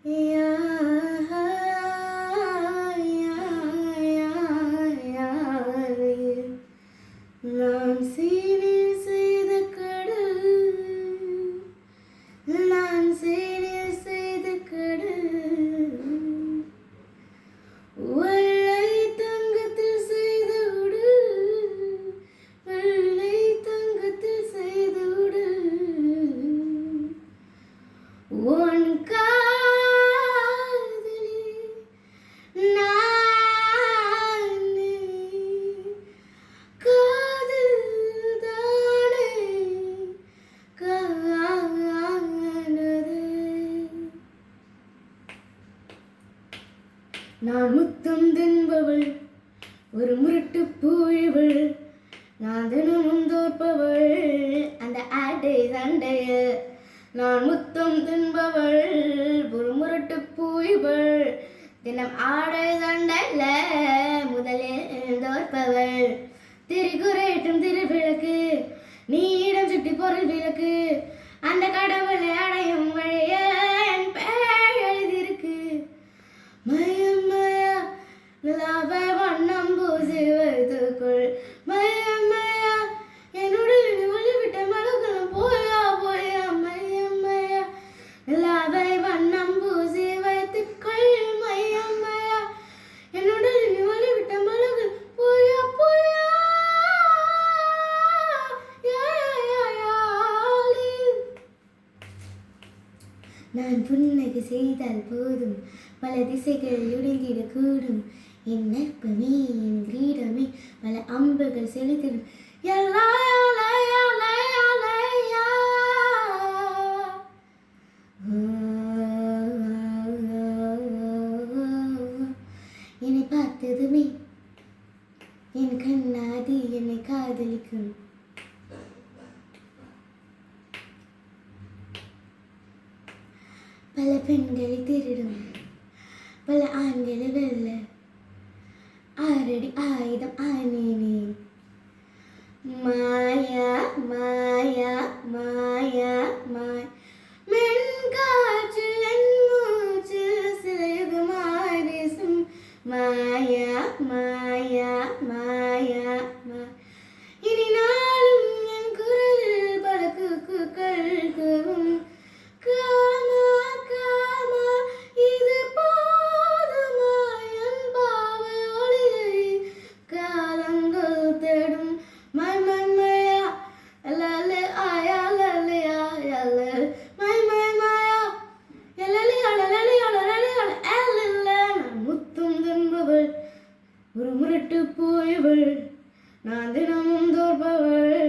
யா நான் சீனில் செய்த கடல், நான் சீனில் செய்த கடல், வெள்ளை தங்கத்தில் செய்த உடல், வெள்ளை தங்கத்தில் செய்த உடல், உன் காதலி நானே, காதல் தானே காணது. நான் முத்தம் தின்பவள், ஒரு முரட்டு பூய்வள், நான் தினமும் தோற்பவள் அந்த ஆட்டை சண்டைய. நான் முத்தம் தின்பவள், ஒரு முரட்டு பூய்வள், தினம் ஆடை சண்டையில் முதலில் தோற்பவள். திரிகுரேற்றும் திருவிளக்கு, நீடம் சுட்டி பொருள் விளக்கு, அந்த கடவுளை அடையும் வழிய என் பெயர் எழுதியிருக்கு. மயம் மயா நிலாவை வண்ணம் பூசி வைத்துக்கொள், மயம் மயா என்னுடன் நீ ஒளிவிட்ட மலர்களும் போயா போயா, மயம் மயா நிலாவை வண்ணம் பூசி வைத்துக்கொள், மயம் மயா என்னுடன் நீ ஒளிவிட்ட மலர்கள் போயா போயா. நான் புன்னகை செய்தால் போதும், பல திசைகள் ஒடுங்கிடக்கூடும், என் நற்பமே என் கிரீடமே பல அம்புகள் செலுத்திடும். என்னை பார்த்ததுமே என் கண்ணாடி என்னை காதலிக்கும். பல பெண்களை திருடும், பல ஆண்களை வெல்ல ஆறடி ஆயுதம் ஆனேனே. மாயா மாயா மாயா மாய் மென்காற்று என் மூச்சு சிலையுகமாய் வீசும். மாயா மாயா மாயா மாய் இனி நாளும் என் குரலில் பல கூக்குகள் கூவும். காமா காமா இது போதுமா, என் பாவை ஒளியை காலங்கள் தேடும். மை மை மயா லலே ஆயா லலே ஆயா லே, மை மை மயா லலே லலே லலே லலே. நான் முத்தம் தின்பவள், ஒரு முரட்டு போய்வள், நான் தினமும் தோற்பவள்